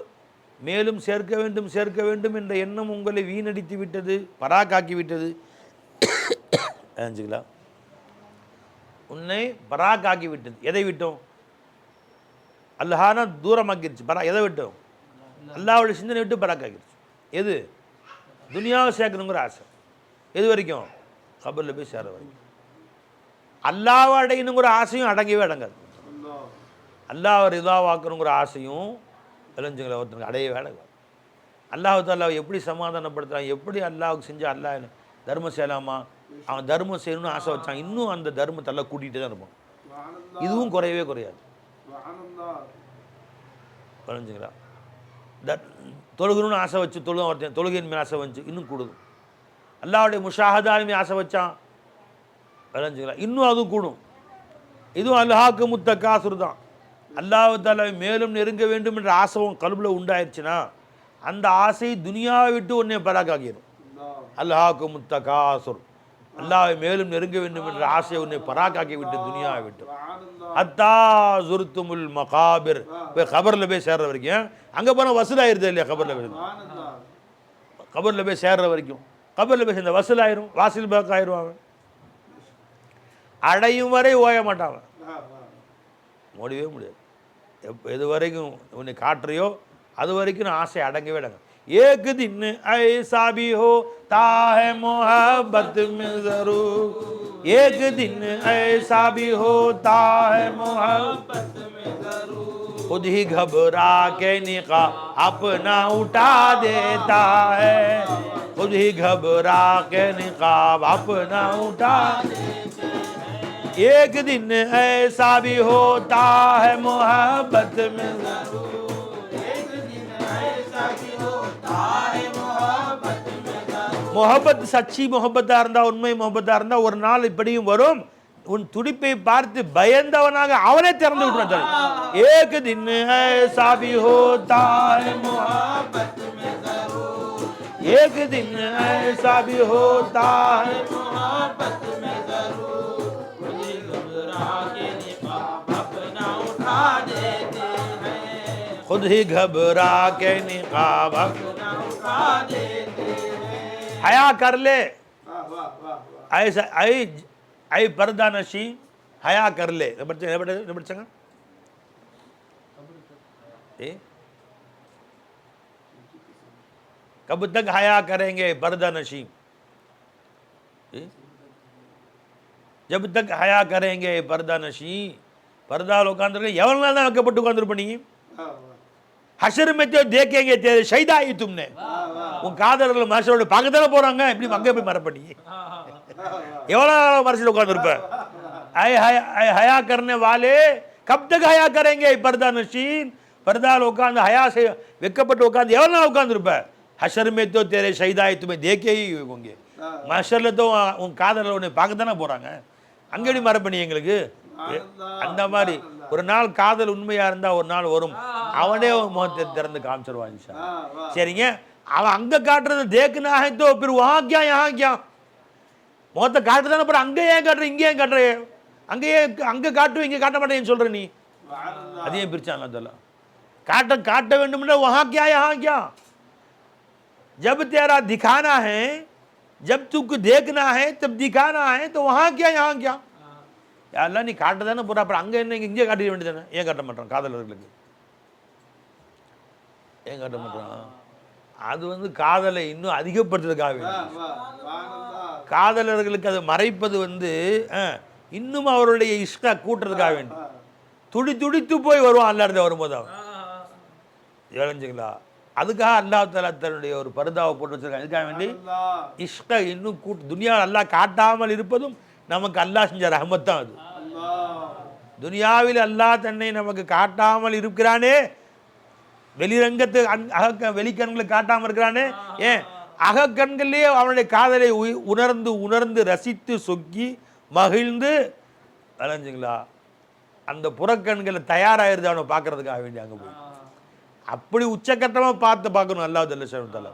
மேலும் சேர்க்க வேண்டும் என்ற எண்ணம் உங்களை வீணடித்து விட்டது, பராக்காக்கி விட்டது. விளைஞ்சுங்களா? உன்னை பராக்காக்கி விட்டது. எதை விட்டோம்? அல்லாஹானா தூரமாக்கிடுச்சு. எதை விட்டோம்? அல்லாஹ்வுடைய சிந்தனை விட்டு பராக்காக்கிடுச்சு. எது? துனியாவை சேர்க்கணுங்கிற ஆசை. எது வரைக்கும்? கபரில் போய் சேர வரைக்கும். அல்லாஹ்வை அடையணுங்கிற ஆசையும் அடங்கவே அடங்காது. அல்லாஹ்வை ரிதாவாக்கணுங்கிற ஆசையும் விளைஞ்சுங்களா ஒருத்தனுக்கு அடையவே அடங்காது. அல்லாஹ் தாலாவை எப்படி சமாதானப்படுத்துகிறான், எப்படி அல்லாஹ்வுக்கு செஞ்சு அல்லாஹ் தர்மம் செய்யலாமா, அவன் தர்மம் செய்யணும்னு ஆசை வச்சான், இன்னும் அந்த தர்மத்தெல்லாம் கூட்டிகிட்டு தான் இருப்பான். இதுவும் குறையவே குறையாது. விளைஞ்சுங்களா? தொழுகணும்னு ஆசை வச்சு ஒருத்தன் தொழுகையின் மேலே ஆசை வந்துச்சு, இன்னும் கூடுது. அல்லாஹ்வுடைய முஷாஹதாலுமே ஆசை வச்சான், விளைஞ்சுங்களா, இன்னும் அதுவும் கூடும். இதுவும் அல்ஹாக்கு முத்தகாசுர் தான். அல்லாஹ் தாலாவை மேலும் நெருங்க வேண்டும் என்ற ஆசைவும் கல்பில் உண்டாயிருச்சுன்னா அந்த ஆசை துனியாவை விட்டு உன்னை பராக்காக்கிடும். அல்ஹாக்கு முத்தகாசுர், அல்லாஹ்வை மேலும் நெருங்க வேண்டும் என்ற ஆசையை உன்னை பராக்காக்கி விட்டு துனியாவை விட்டு அத்தா ஜுர்துமுல் மகாபிர், போய் கபரில் போய் சேர்ற வரைக்கும். அங்கே போனால் வசூலாயிருது இல்லையா? கபரில் போய் சேர்ற வரைக்கும், கபரில் போய் சேர்ந்த வசூலாயிரும், வாசில் பாக் ஆயிடுவாங்க. அடையும் வரை ஓய மாட்டாங்க, முடியவே முடியாது. எது வரைக்கும் உன்னை காட்டுறியோ அது வரைக்கும் ஆசை அடங்கவே அடங்க. एक दिन ऐसा भी होता है मोहब्बत में जरूर, एक दिन ऐसा भी होता है मोहब्बत में जरूर, खुद ही घबरा के निकाब अपना उठा देता है, खुद ही घबरा के निकाब अपना उठा देता है, एक दिन ऐसा भी होता है मोहब्बत में जरूर, मोहब्बत सच्ची मोहब्बता இருந்தா, உண்மை मोहब्बता இருந்தா ஒரு நாள் இப்படியும் வரும், உன் துடிப்பை பார்த்து பயந்தவனாக அவனே திறந்து விட்டுறான். एक दिन ऐसा भी होता है मोहब्बत में जरूर, एक दिन ऐसा भी होता है मोहब्बत में जरूर, खुद घबरा के निकाब अपना उठा देते हैं, खुद ही घबरा के निकाब अपना उठा देते हैं. हया कर ले, ऐसा ऐ पर्दा नशी, हया कर ले. படிச்சாங்க कब तक हया करेंगे पर्दा नशी, जब तक हया करेंगे पर्दा नशी. पर्दाल उकांदर எவ்வளவு நாள் தான் வைக்கப்பட்டு உட்கார்ந்துருப்ப நீ? ஹஷர் में तो देखेंगे तेरे शहीदाई तुमने. உன் காதலர்கள் மனுஷரோட பார்க்கத்தானே போறாங்க, இப்படி அங்கே போய் மறப்ப நீ? எவ்வளோ மனசில் உட்காந்துருப்ப? हया करने वाले कब तक हया करेंगे पर्दा नशीन. पर्दाल உட்காந்து हया से வெக்கப்பட்டு உட்காந்து எவ்வளோ நாள் உட்காந்துருப்ப? ஹஷர் में तो तेरे शहीदाई तुम्हें देखे ही होंगे. மஷரில் तो உன் காதலர் உன்னை பார்க்கத்தானே போறாங்க, அங்கே எப்படி மறப்ப நீ எங்களுக்கு? அந்த மாதிரி ஒரு நாள் காதல் உண்மையா இருந்தா ஒரு நாள் வரும், அவனே முகத்தை திறந்து காமிச்சிருவான். சரிங்க, அவன் அங்க காட்டுறது தேக்குனா है तो फिर वहां क्या यहाँ क्या, முகத்தை காட்டுதானே, அப்புறம் அங்கே ஏன் காட்டுற இங்கே ஏன் காட்டுற, அங்கேயே அங்கே காட்டு இங்கே காட்ட மாட்டேன்னு சொல்ற நீ? அதையும் பிரிச்சான் அதெல்லாம். காட்ட வேண்டும்னா वहां क्या यहाँ क्या, जब तेरा दिखाना है, जब तुमको देखना है तब दिखाना है, तो वहां क्या यहाँ क्या. யாரெல்லாம் நீ காட்ட தானே போகிற, அப்புறம் அங்கே என்ன இங்கே காட்டிட வேண்டியதானே? ஏன் காட்ட மாட்டான் காதலர்களுக்கு? ஏன் காட்ட மாட்டான்? அது காதலை இன்னும் அதிகப்படுத்துறதுக்காக வேண்டி, காதலர்களுக்கு அதை மறைப்பது இன்னும் அவருடைய இஷ்டா கூட்டுறதுக்காக வேண்டி துடித்து போய் வருவான் அல்லாஹ் வரும்போது. அவன் இழஞ்சுங்களா? அதுக்காக அல்லாஹ் தஆலா தன்னுடைய ஒரு பர்தாவை போட்டு வச்சிருக்காங்க. அதுக்காக வேண்டி இஷ்ட இன்னும் கூட்டு துனியாவில் அல்லாஹ் காட்டாமல் இருப்பதும் நமக்கு அல்லாஹ் செஞ்ச ரஹ்மத் தான். அது துனியாவில் அல்லாஹ் தன்னை நமக்கு காட்டாமல் இருக்கிறானே, வெளிரங்கத்து வெளிக்கண்களுக்கு காட்டாமல் இருக்கிறானே, ஏன் அகக்கண்களிலே அவனுடைய காதலை உணர்ந்து ரசித்து சொக்கி மகிழ்ந்து அலைஞ்சுங்களா, அந்த புறக்கண்களை தயாராகிருது அவனை பார்க்கறதுக்காக வேண்டி அங்கே போய் அப்படி உச்சக்கட்டமாக பார்க்கணும் அல்லாஹ் ஜல்ல ஷானஹு.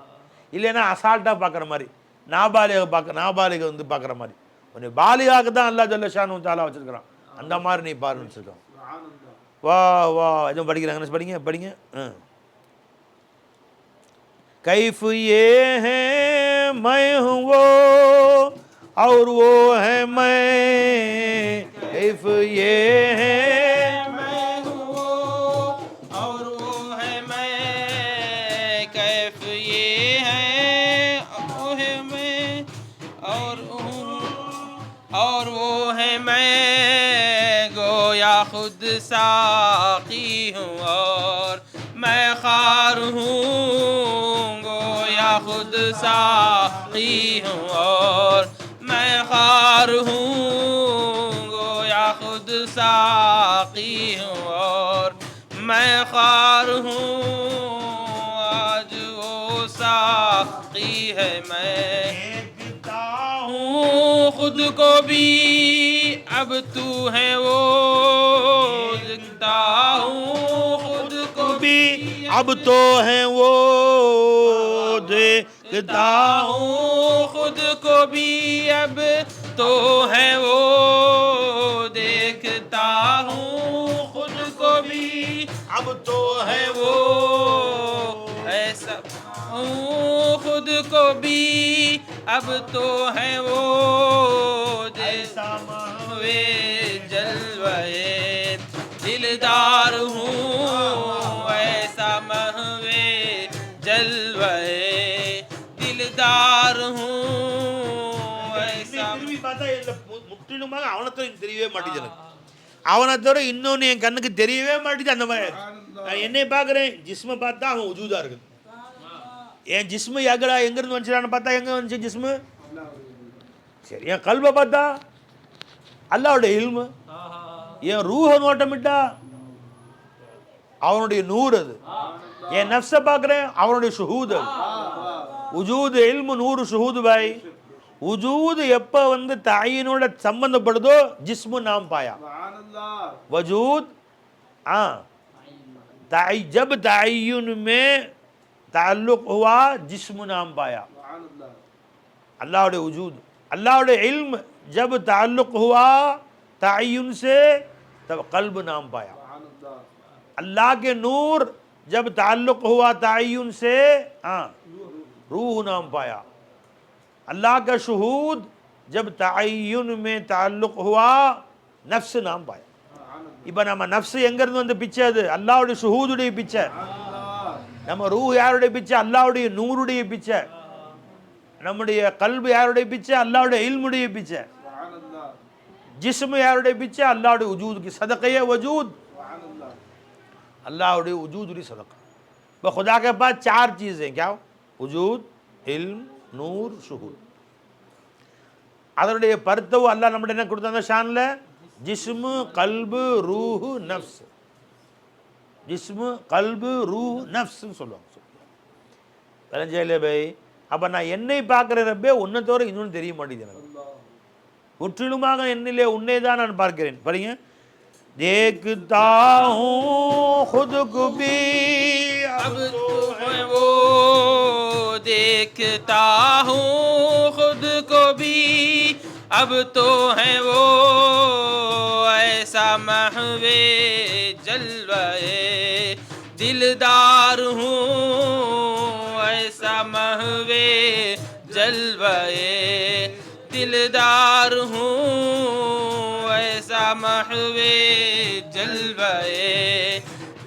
இல்லைன்னா அசால்ட்டாக பார்க்குற மாதிரி நாபாலிக வந்து பார்க்குற மாதிரி உன்னை பாலிகாக்கு தான் அல்லாஹ் ஜல்ல ஷானு தஆலா வச்சிருக்கிறான். அந்த மாதிரி நீ பாருன்னு வச்சிருக்கான். வா வா எதுவும் படிக்கிறாங்க படிங்க படிங்க. कैफ ये है मैं हूँ वो और वो है मैं, कैफ ये है मैं हूँ वो और वो है मैं, कैफ ये है वो है मैं और वो है मैं, गोया खुद साकी हूँ और मैं खार हूँ, गोया खुद साकी हूँ और मैं खार हूँ, गोया खुद साकी हूँ और मैं खार हूँ, आज वो साकी है मैं देखता हूँ खुद को भी अब तू है वो, दिखता हूँ खुद को भी अब तो है वो, देखता हूँ खुद को भी अब तो है वो, देखता हूँ खुद को भी अब तो है वो, ऐसा हूँ खुद को भी अब तो है वो, जैसा महवे जलवे दिलदार हूँ, ऐसा महवे जलवे दिलदार हूँ, ऐसा திரும்பி பார்த்தா இல்லை முற்றிலுமாக அவனை தவிர எனக்கு தெரியவே மாட்டேங்குது. எனக்கு அவனை தவிர இன்னொன்று என் கண்ணுக்கு தெரியவே மாட்டேங்குது. அந்த மாதிரி நான் என்னை பார்க்குறேன், ஜிஸ்மை பார்த்தா அவன் உஜூதா இருக்குது. என் ஜிஸ்மு எங்கேருந்து வந்துச்சான்னு பார்த்தா எங்கே வந்துச்சு ஜிஸ்மு? சரி, என் கல்வை பார்த்தா அல்லாஹ்வுடைய இல்மு, என் ரூஹ நோட்டமிட்டா அவனுடைய நூறு, அது என் நஃப்ஸை பார்க்குறேன் அவனுடைய ஷுஹூத், அது உஜூது இல்மு நூறு ஷுஹூது பாய். உஜூது எப்போ வந்து தாயினோட சம்பந்தப்படுதோ ஜிஸ்மு நாம் பாயா वजूद हाँ जब तयन में ताल्लुक हुआ जिस्म नाम पाया. अल्लाह वजूद अल्लाह इल्म जब ताल्लुक हुआ तयन से तब कल्ब नाम पाया. अल्लाह के नूर जब ताल्लुक हुआ तयन से हाँ रूह नाम पाया. अल्लाह का शहूद जब तयन में ताल्लुक हुआ நஃப்ஸ் நாம் பாய். இப்போ நம்ம நஃப்ஸ் எங்கேருந்து வந்து பிச்சை? அது அல்லாஹ்வுடைய ஷுஹூதுடைய பிச்சை. நம்ம ரூஹ் யாருடைய பிச்சை? அல்லாஹ்வுடைய நூறுடைய பிச்சை. நம்முடைய கல்பு யாருடைய பிச்சை? அல்லாஹ்வுடைய இல்முடைய பிச்சை. ஜிஸ்மு யாருடைய பிச்சை? அல்லாஹ்வுடைய வஜூதுக்கு सदक़े वजूद, अल्लाह वजूद सदक़ा. तो खुदा के पास चार चीज़ें क्या? वजूद, इल्म, नूर, शुहूद. அதனுடைய பருத்தவு அல்லாஹ் நம்மகிட்ட என்ன கொடுத்த அந்த ஷானில்? ஜிஸ்மு கல்பு ரூஹு நஃப்ஸ். ஜிஸ்மு கல்பு ரூஹு நஃப்ஸ்ன்னு சொல்லுவாங்க. விளஞ்சையிலே பை. அப்போ நான் என்னை பார்க்குற ரப்பே உன்னை தவிர இன்னொன்று தெரிய மாட்டேங்குது எனக்கு. முற்றிலுமாக என்னிலே உன்னை தான் நான் பார்க்கிறேன். பாருங்க, देखता हूँ खुद को भी अब तो है वो, देखता हूँ खुद को भी अब तो है वो, ऐसा महवे जलवे दिलदार हूँ, ऐसा महवे जलवे दिलदार हूँ, ऐसा महवे जलवे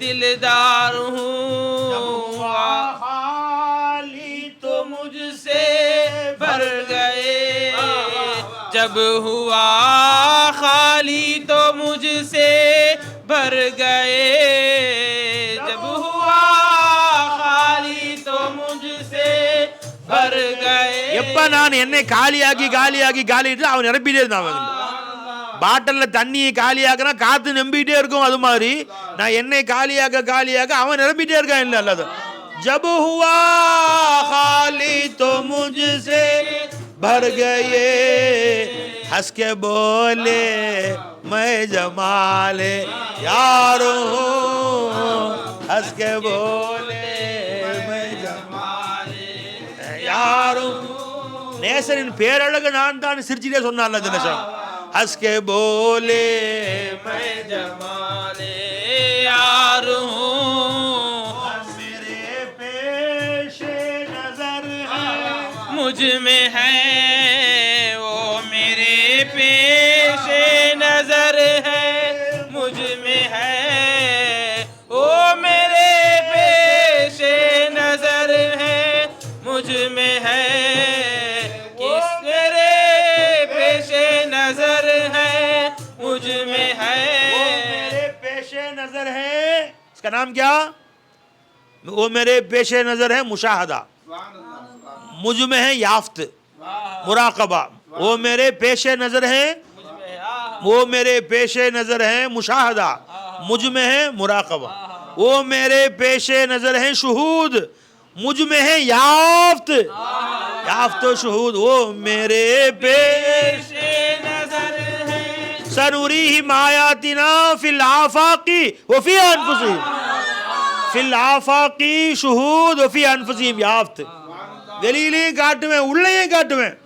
दिलदार हूँ. खाली तो मुझसे भर गए, जब हुआ खाली तो मुझसे भर गए, जब हुआ खाली तो मुझसे भर गए. எப்போ நான் என்னை காலியாக்கி காலியாக்கி காலிட்டு அவன் நிரப்பிட்டே இருந்தான். அவன் பாட்டிலில் தண்ணியை காலியாக்குனா காற்று நம்பிக்கிட்டே இருக்கும். அது மாதிரி நான் என்னை காலியாக்க காலியாக்க அவன் நிரம்பிட்டே இருக்கான். இல்லை அல்லது जब हुआ खाली तो मुझसे भर गए, हंस के बोले मैं जमाले यारो हूँ, हंस के बोले मैं जमाले यारो. நேசரின் பேரழகு நான் தான் சிரிச்சிட்டே சொன்னான்ல தினேஷன். ஹஸ்கே போலே मैं जमाले यार हूँ, मेरे पेशे नजर है मुझ में है वो मेरे पेशे नजर है, मुझ में है वो मेरे पेशे नजर है, मुझ में है किस मेरे पेशे नजर है, मुझ में है वो मेरे पेशे नजर है. इसका नाम क्या? वो मेरे पेशे नजर है मुशाहदा, मुझ में है याफ्त मुराकबा. वो मेरे पेशे नजर है, वो मेरे पेशे नजर है मुशाहदा, मुझ में है मुराकबा. वो मेरे पेशे नजर है शुहूद, मुझ में है याफ्त याफ्त शुहूद. वो मेरे पेशे नजर है सनुरीहिम आयातिना फिल आफाकी व फी अनफुसिहिम फिल आफाकी शुहूद व फी अनफुसिहिम याफ्त. வெளியிலையும் காட்டுவேன் உள்ளேயும் காட்டுவேன்.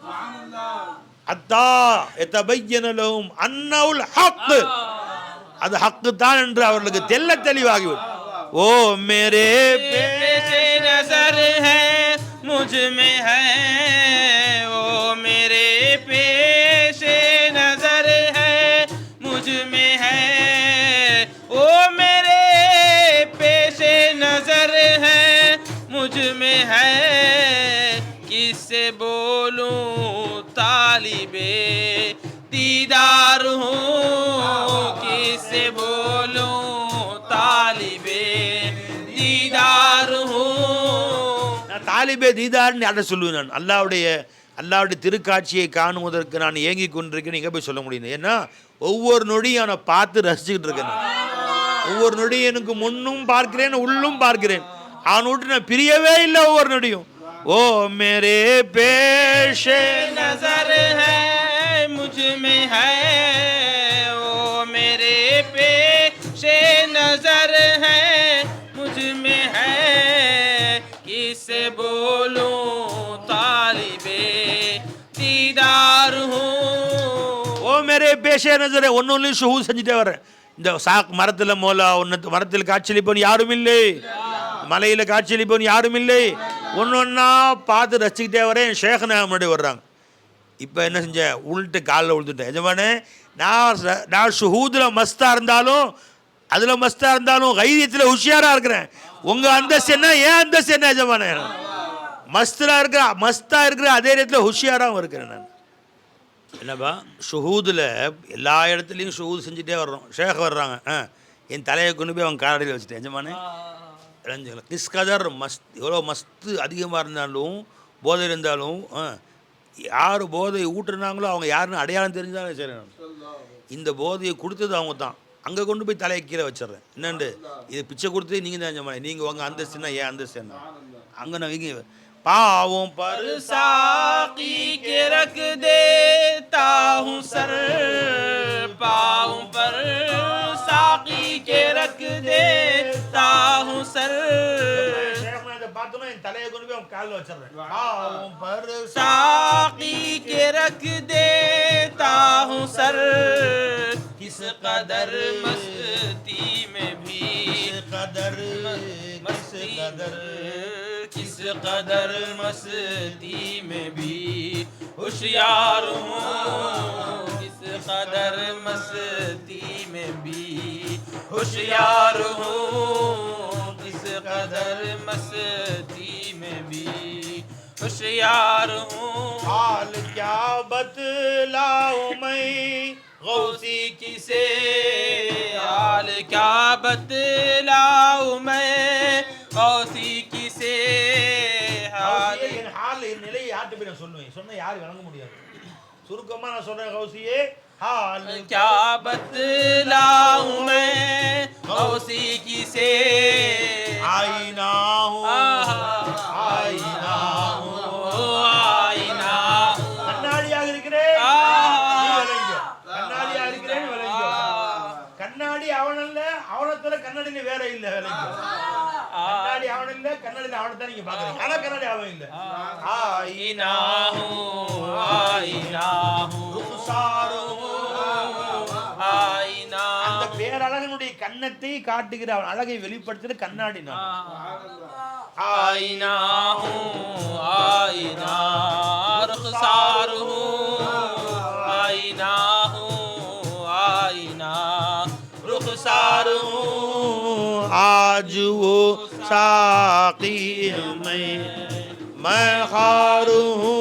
அத்தா எதபையன லஹும் அன்னவுல் ஹக், அது ஹக்கு தான் என்று அவர்களுக்கு தெல்ல தெளிவாகிவிடும். ஓ மேரே पेशे नजर है मुझ में है वो मेरे पेशे नजर है, मुझ में है वो मेरे पेशे नजर है, मुझ में है किससे बोलूं तालिबे दीदार हूँ, किससे बोलूं तालिबे दीदार हूँ. நான் தாலிபே தீதார்னு யார்ட்ட சொல்லுவேன்? நான் அல்லாவுடைய திருக்காட்சியை காணுவதற்கு நான் ஏங்கி கொண்டிருக்கேன். எங்கே போய் சொல்ல முடியும்? ஏன்னா ஒவ்வொரு நொடியும் அவனை பார்த்து ரசிச்சுக்கிட்டு இருக்கேன். ஒவ்வொரு நொடியும் எனக்கு முன்னும் பார்க்கிறேன் உள்ளும் பார்க்கிறேன். அவனை விட்டு நான் பிரியவே இல்லை ஒவ்வொரு நொடியும். ஓ மேரே பேஷே नजर है मुझ में है वो मेरे पेशे नजर है, मुझ में है किससे बोलूं तालिबे दीदार हूँ. ஓ மேரே பேஷே நசரே. ஒன்னொன்னையும் ஷுஹூத் செஞ்சுட்டே வரேன். இந்த மரத்தில் மரத்தில் காட்சியளிப்பவன் யாரும் இல்லை, மலையில் காட்சியளிப்பவன் யாரும் இல்லை. ஒன்றா பார்த்து ரசிக்கிட்டே வரேன். ஷேഖ்னா முன்னாடி வர்றாங்க. இப்போ என்ன செஞ்சேன்? உள்ட்டு காலில் விழுந்துட்டேன். எஜமானே, நான் ஷுஹூதில் மஸ்தாக இருந்தாலும் அதில் மஸ்தாக இருந்தாலும் கைரியத்தில் உஷியாராக இருக்கிறேன். உங்கள் அந்தஸ்து என்ன, ஏன் அந்தஸ்து என்ன எஜமானே? மஸ்தாக இருக்கிற அதே நேரத்தில் ஹுஷியாராகவும் இருக்கிறேன் நான். என்னப்பா ஷுஹூதில் எல்லா இடத்துலையும் ஷுஹூத் செஞ்சுட்டே வர்றோம். ஷேக் வர்றாங்க, என் தலையை கொண்டு போய் அவங்க காலடியில் வச்சுட்டேன். எஜமானே இளைஞர்கள் கிஸ்கதர் எவ்வளோ மஸ்து அதிகமாக இருந்தாலும் போதை இருந்தாலும் யார் போதையை ஊட்டுனாங்களோ அவங்க யாருன்னு அடையாளம் தெரிஞ்சாலும் சரி, இந்த போதையை கொடுத்தது அவங்க தான். அங்கே கொண்டு போய் தலையை கீழே வச்சிட்றேன். என்னண்டு இது பிச்சை கொடுத்தது நீங்கள் தான் எஜமானே. நீங்கள் உங்கள் அந்தஸ்துன்னா ஏன் அந்தஸ்து என்ன? அங்கே நான் இங்கே पाँवों पर साकी के रख देता हूँ सर, पाँव पर साकी के रख देता हूँ सर, साकी के रख देता हूँ सर, किस कदर मस्ती में भी किस कदर मस्ती में भी होशियार हूँ, किस कदर मस्ती में भी होशियार हूँ, किस कदर मस्ती में भी होशियार हूँ. हाल क्या बतलाऊं मैं गौसी किसे, हाल क्या बतलाऊं मैं गौसी किसे, हाल நிலை யார்கிட்ட போய் நான் சொல்லுவேன்? சொன்னா யாரும் வழங்க முடியாது. சுருக்கமா நான் சொல்றேன். கௌசியே हाल क्या बतलाऊं मैं गौसी किसे, आईना हूँ आईना हूँ आईना கண்ணாடியாக இருக்கிறேன். கண்ணாடியாக இருக்கிறேன் விளங்கிக்கோ. கண்ணாடி அவனல்ல, அவனை தவிர கண்ணாடியில வேற இல்லை விளங்கிக்கோ. கண்ணாடி அவன் இல்ல, கண்ணாடியில் அவனை தான் நீங்க பாக்குறீங்க, ஆனா கண்ணாடி அவன் இல்ல. आईना हूँ आईना हूँ आईना அந்த பேரழகனுடைய கண்ணத்தை காட்டுகிற அவன் அழகை வெளிப்படுத்துகிற கண்ணாடி நான். आईना हूँ आईना रुखसार हूँ आईना हूँ आईना रुखसार हूँ आज वो साकी मैं खार हूँ